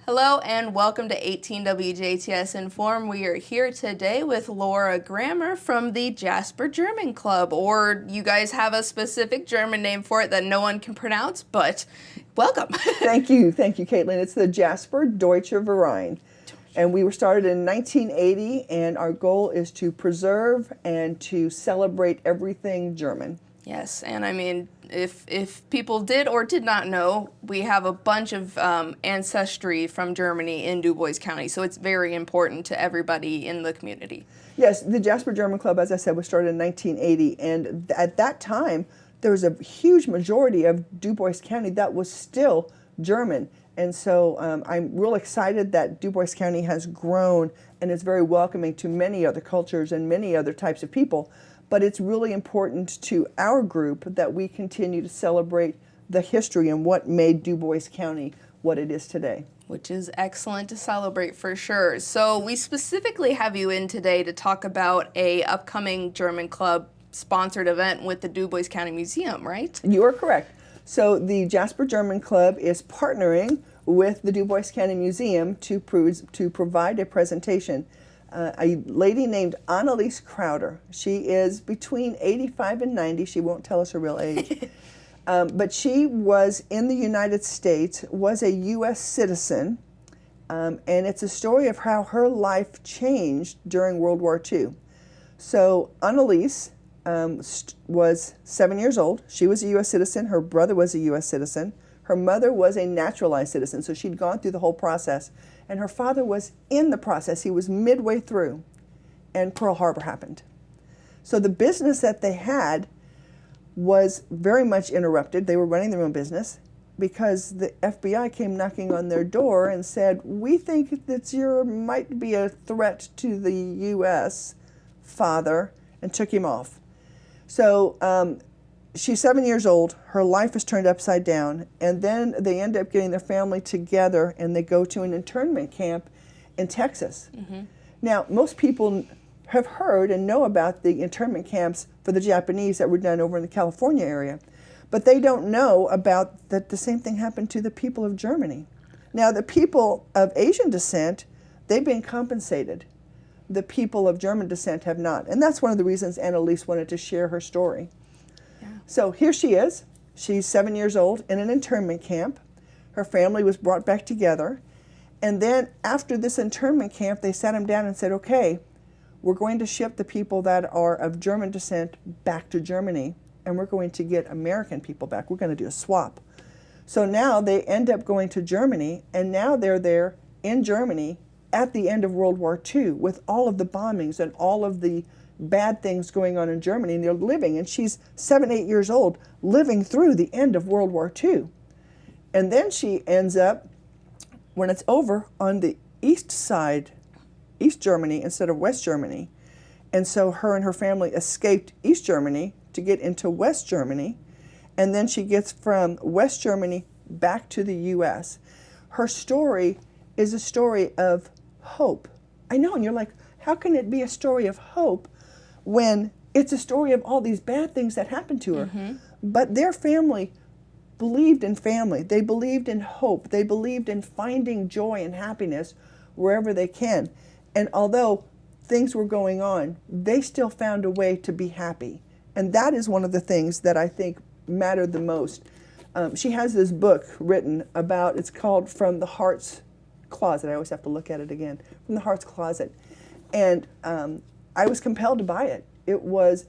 Hello and welcome to 18 WJTS in.form. We are here today with Laura Grammer from the Jasper German Club, or you guys have a specific German name for it that no one can pronounce, but welcome. Thank you, Kaitlyn. It's the Jasper Deutsche Verein. And we were started in 1980, and our goal is to preserve and to celebrate everything German. Yes, and I mean, if people did or did not know, we have a bunch of ancestry from Germany in Dubois County, so it's very important to everybody in the community. Yes, the Jasper German Club, as I said, was started in 1980, and at that time, there was a huge majority of Dubois County that was still German. And so I'm real excited that Dubois County has grown and is very welcoming to many other cultures and many other types of people. But it's really important to our group that we continue to celebrate the history and what made Dubois County what it is today. Which is excellent to celebrate for sure. So we specifically have you in today to talk about a upcoming German Club sponsored event with the Dubois County Museum, right? You are correct. So the Jasper German Club is partnering with the Dubois County Museum to provide a presentation. A lady named Anneliese Krauter. She is between 85 and 90. She won't tell us her real age. But she was in the United States, was a U.S. citizen, and it's a story of how her life changed during World War II. So Anneliese was 7 years old. She was a U.S. citizen. Her brother was a U.S. citizen. Her mother was a naturalized citizen, so she'd gone through the whole process. And her father was in the process. He was midway through, and Pearl Harbor happened. So the business that they had was very much interrupted. They were running their own business because the FBI came knocking on their door and said, "We think that you might be a threat to the U.S., father," and took him off. So she's 7 years old. Her life is turned upside down, and then they end up getting their family together, and they go to an internment camp in Texas. Mm-hmm. Now, most people have heard and know about the internment camps for the Japanese that were done over in the California area, but they don't know about that the same thing happened to the people of Germany. Now, the people of Asian descent, they've been compensated. The people of German descent have not, and that's one of the reasons Anneliese wanted to share her story. So here she is. She's 7 years old in an internment camp. Her family was brought back together. And then after this internment camp, they sat them down and said, okay, we're going to ship the people that are of German descent back to Germany, and we're going to get American people back. We're going to do a swap. So now they end up going to Germany, and now they're there in Germany at the end of World War II with all of the bombings and all of the bad things going on in Germany, and they're living, and she's 7, 8 years old, living through the end of World War II. And then she ends up, when it's over, on the east side, East Germany instead of West Germany. And so her and her family escaped East Germany to get into West Germany, and then she gets from West Germany back to the U.S. Her story is a story of hope. I know, and you're like, how can it be a story of hope when it's a story of all these bad things that happened to her? Mm-hmm. But their family believed in family. They believed in hope. They believed in finding joy and happiness wherever they can. And although things were going on, they still found a way to be happy. And that is one of the things that I think mattered the most. She has this book written about, it's called From the Heart's Closet. I always have to look at it again. From the Heart's Closet. And I was compelled to buy it.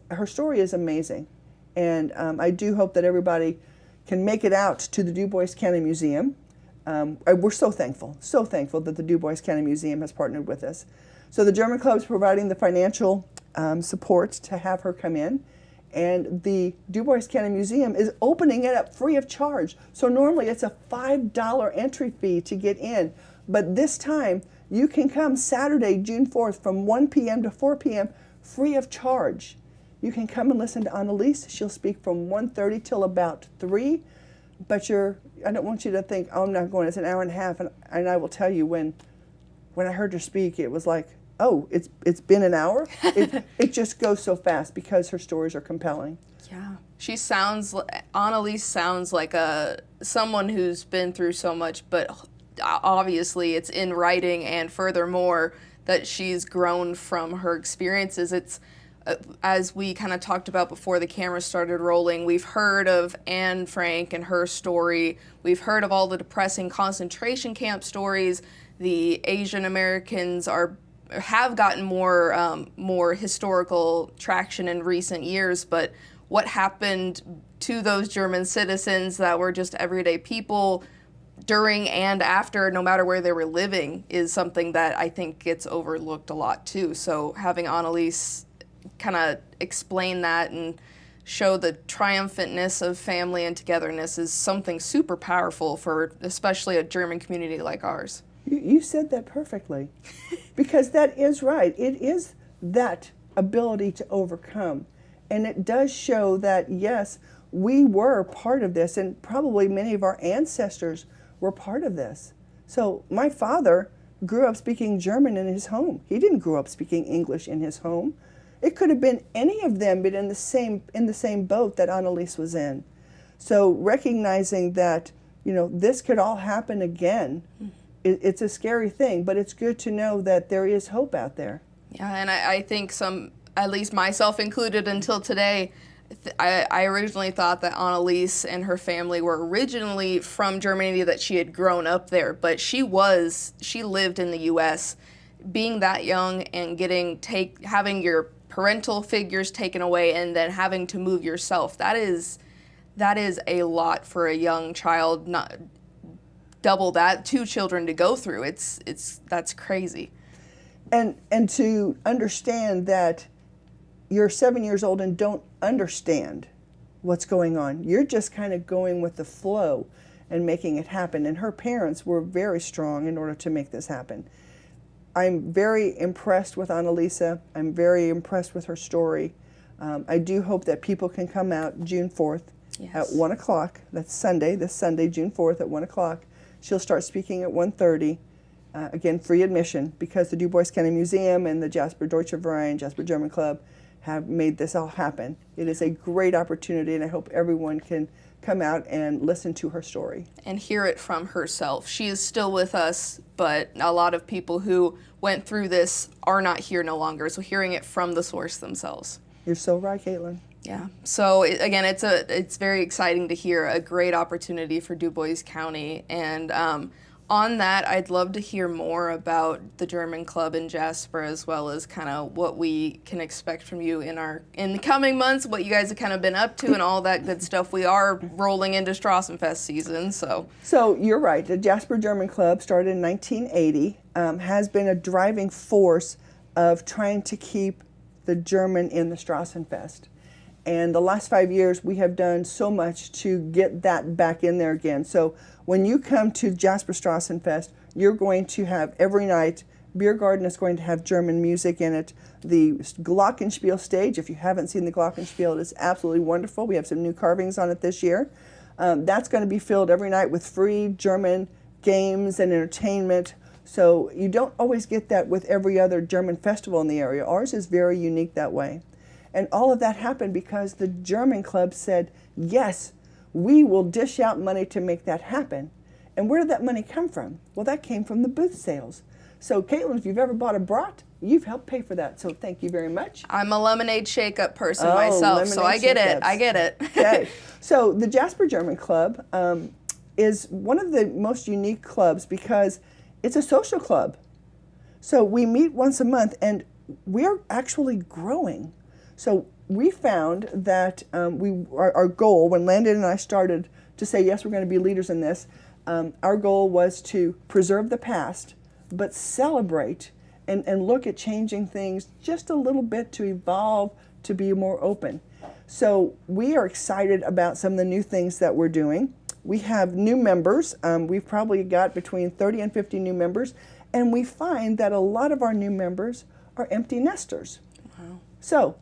Her story is amazing. And I do hope that everybody can make it out to the Dubois County Museum. We're so thankful that the Dubois County Museum has partnered with us. So the German Club is providing the financial support to have her come in. And the Dubois County Museum is opening it up free of charge. So normally it's a $5 entry fee to get in. But this time, you can come Saturday, June 4th from 1 p.m. to 4 p.m. free of charge. You can come and listen to Anneliese. She'll speak from 1:30 till about 3. But I don't want you to think, oh, I'm not going. It's an hour and a half. And I will tell you, when I heard her speak, it was like, oh, it's been an hour? It just goes so fast because her stories are compelling. Yeah. Anneliese sounds like someone who's been through so much, but obviously it's in writing, and furthermore that she's grown from her experiences. It's as we kind of talked about before the camera started rolling, we've heard of Anne Frank and her story. We've heard of all the depressing concentration camp stories. The Asian Americans have gotten more historical traction in recent years, but what happened to those German citizens that were just everyday people during and after, no matter where they were living, is something that I think gets overlooked a lot too. So having Anneliese kind of explain that and show the triumphantness of family and togetherness is something super powerful for especially a German community like ours. You said that perfectly, because that is right. It is that ability to overcome. And it does show that, yes, we were part of this, and probably many of our ancestors were part of this. So my father grew up speaking German in his home. He didn't grow up speaking English in his home. It could have been any of them, but in the same boat that Anneliese was in. So recognizing that, this could all happen again, it's a scary thing, but it's good to know that there is hope out there. Yeah, and I think at least myself included until today, I originally thought that Anneliese and her family were originally from Germany, that she had grown up there, but she lived in the U.S. Being that young and having your parental figures taken away and then having to move yourself, that is a lot for a young child, not double that, 2 children to go through. That's crazy. And to understand that you're 7 years old and don't understand what's going on. You're just kind of going with the flow and making it happen. And her parents were very strong in order to make this happen. I'm very impressed with Anneliese. I'm very impressed with her story. I do hope that people can come out June 4th at 1 o'clock. That's Sunday, this Sunday, June 4th at 1 o'clock. She'll start speaking at 1:30. Again, free admission, because the Dubois County Museum and the Jasper Deutsche Verein, Jasper German Club, have made this all happen. It is a great opportunity, and I hope everyone can come out and listen to her story. And hear it from herself. She is still with us, but a lot of people who went through this are not here no longer, so hearing it from the source themselves. You're so right, Kaitlyn. Yeah. So again, it's very exciting to hear, a great opportunity for Dubois County, and on that, I'd love to hear more about the German Club in Jasper, as well as kind of what we can expect from you in the coming months, what you guys have kind of been up to and all that good stuff. We are rolling into Strassenfest season, so. So you're right. The Jasper German Club started in 1980, has been a driving force of trying to keep the German in the Strassenfest. And the last 5 years, we have done so much to get that back in there again. So when you come to Jasper Strassenfest, you're going to have every night, Beer Garden is going to have German music in it. The Glockenspiel stage, if you haven't seen the Glockenspiel, it is absolutely wonderful. We have some new carvings on it this year. That's going to be filled every night with free German games and entertainment. So you don't always get that with every other German festival in the area. Ours is very unique that way. And all of that happened because the German Club said, yes, we will dish out money to make that happen. And where did that money come from? Well, that came from the booth sales. So, Kaitlyn, if you've ever bought a brat, you've helped pay for that. So thank you very much. I'm a lemonade shake-up person myself, so I get it. I get it. Okay. So the Jasper German Club is one of the most unique clubs because it's a social club. So we meet once a month, and we're actually growing. So we found that our goal, when Landon and I started to say, yes, we're going to be leaders in this, our goal was to preserve the past, but celebrate and look at changing things just a little bit to evolve, to be more open. So we are excited about some of the new things that we're doing. We have new members. We've probably got between 30 and 50 new members, and we find that a lot of our new members are empty nesters. Wow. So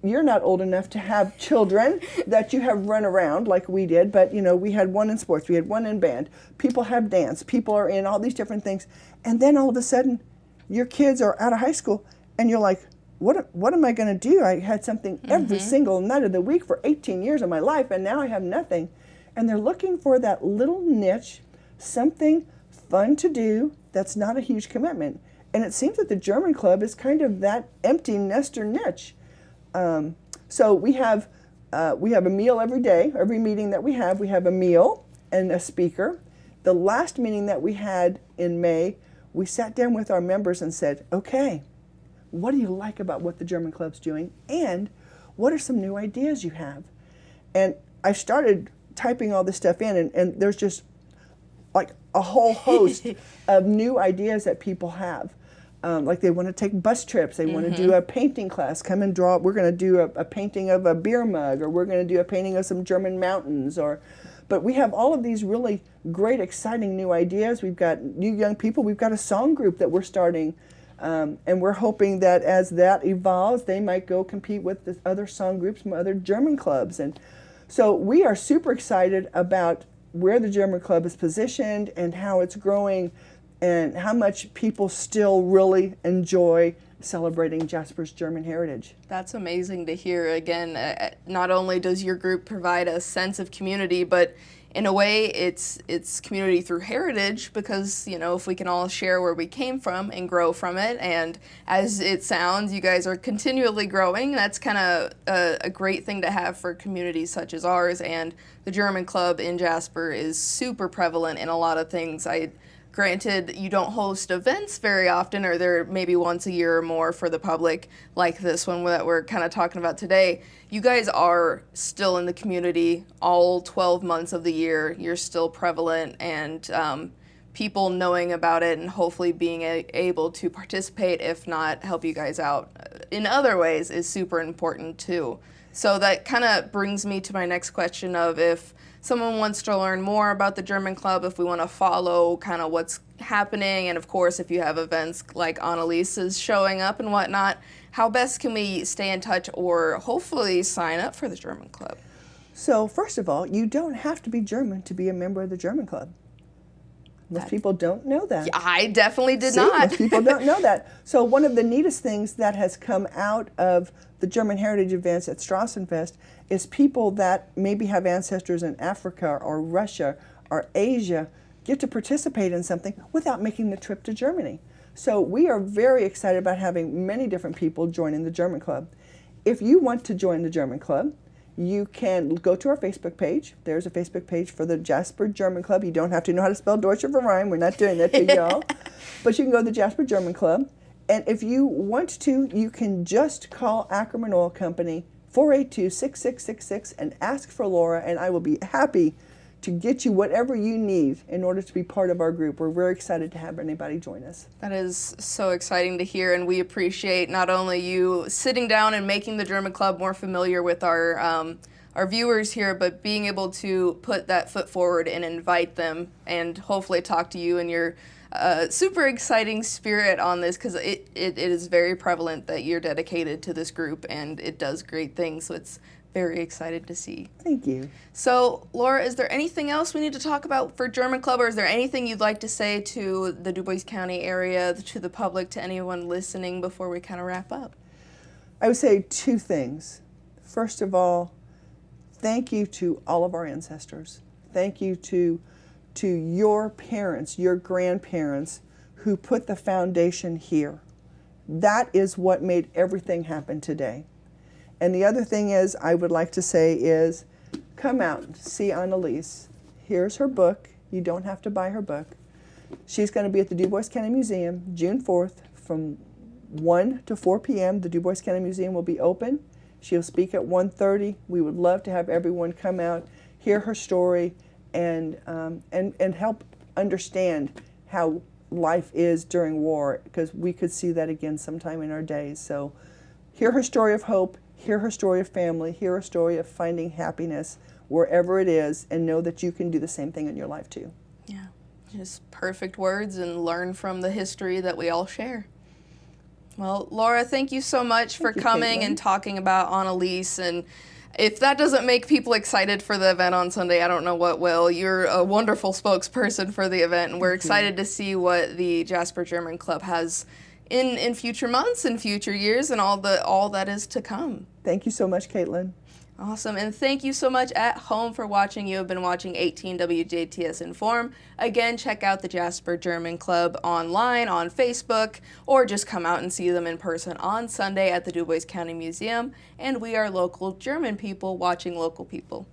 you're not old enough to have children that you have run around like we did, but we had one in sports, we had one in band. People have dance, people are in all these different things. And then all of a sudden, your kids are out of high school and you're like, what am I gonna do? I had something every single night of the week for 18 years of my life, and now I have nothing. And they're looking for that little niche, something fun to do, that's not a huge commitment. And it seems that the German Club is kind of that empty nester niche. So we have a meal every day. Every meeting that we have a meal and a speaker. The last meeting that we had in May, we sat down with our members and said, okay, what do you like about what the German Club's doing? And what are some new ideas you have? And I started typing all this stuff in, and there's just like a whole host of new ideas that people have. Like they want to take bus trips, they want to do a painting class, come and draw. We're going to do a painting of a beer mug, or we're going to do a painting of some German mountains. But we have all of these really great, exciting new ideas. We've got new young people. We've got a song group that we're starting, and we're hoping that as that evolves, they might go compete with the other song groups from other German clubs. And so we are super excited about where the German Club is positioned and how it's growing, and how much people still really enjoy celebrating Jasper's German heritage. That's amazing to hear. Again, not only does your group provide a sense of community, but in a way it's community through heritage, because, you know, if we can all share where we came from and grow from it, and as it sounds, you guys are continually growing, that's kind of a great thing to have for communities such as ours. And the German Club in Jasper is super prevalent in a lot of things. Granted, you don't host events very often, or they're maybe once a year or more for the public, like this one that we're kind of talking about today. You guys are still in the community all 12 months of the year. You're still prevalent, and people knowing about it and hopefully being able to participate, if not help you guys out in other ways, is super important too. So that kind of brings me to my next question of, if someone wants to learn more about the German Club, if we want to follow kind of what's happening, and of course if you have events like Anneliese's showing up and whatnot, how best can we stay in touch or hopefully sign up for the German Club? So first of all, you don't have to be German to be a member of the German Club. Most people don't know that. I definitely did not. Most people don't know that. So one of the neatest things that has come out of the German Heritage events at Strassenfest is people that maybe have ancestors in Africa or Russia or Asia get to participate in something without making the trip to Germany. So we are very excited about having many different people joining the German Club. If you want to join the German Club, you can go to our Facebook page. There's a Facebook page for the Jasper German Club. You don't have to know how to spell Deutsche Verein. We're not doing that to y'all. But you can go to the Jasper German Club. And if you want to, you can just call Ackerman Oil Company, 482-6666, and ask for Laura, and I will be happy to get you whatever you need in order to be part of our group. We're very excited to have anybody join us. That is so exciting to hear, and we appreciate not only you sitting down and making the German Club more familiar with our viewers here, but being able to put that foot forward and invite them and hopefully talk to you and your super exciting spirit on this, because it is very prevalent that you're dedicated to this group and it does great things. So it's very excited to see. Thank you. So, Laura, is there anything else we need to talk about for German Club, or is there anything you'd like to say to the Dubois County area, to the public, to anyone listening before we kind of wrap up? I would say two things. First of all, thank you to all of our ancestors. Thank you to your parents, your grandparents, who put the foundation here. That is what made everything happen today. And the other thing is, I would like to say is, come out, see Anneliese. Here's her book. You don't have to buy her book. She's going to be at the Dubois County Museum June 4th from 1 to 4 p.m. The Dubois County Museum will be open. She'll speak at 1:30. We would love to have everyone come out, hear her story, and help understand how life is during war, because we could see that again sometime in our days. So hear her story of hope, hear her story of family, hear her story of finding happiness wherever it is, and know that you can do the same thing in your life too. Yeah, just perfect words, and learn from the history that we all share. Well, Laura, thank you so much for coming, Kaitlyn, and talking about Anneliese. And if that doesn't make people excited for the event on Sunday, I don't know what will. You're a wonderful spokesperson for the event, and we're excited to see what the Jasper German Club has in future months and future years, and all that is to come. Thank you so much, Kaitlyn. Awesome, and thank you so much at home for watching. You have been watching 18 WJTS in.form. Again, check out the Jasper German Club online, on Facebook, or just come out and see them in person on Sunday at the Dubois County Museum. And we are local German people watching local people.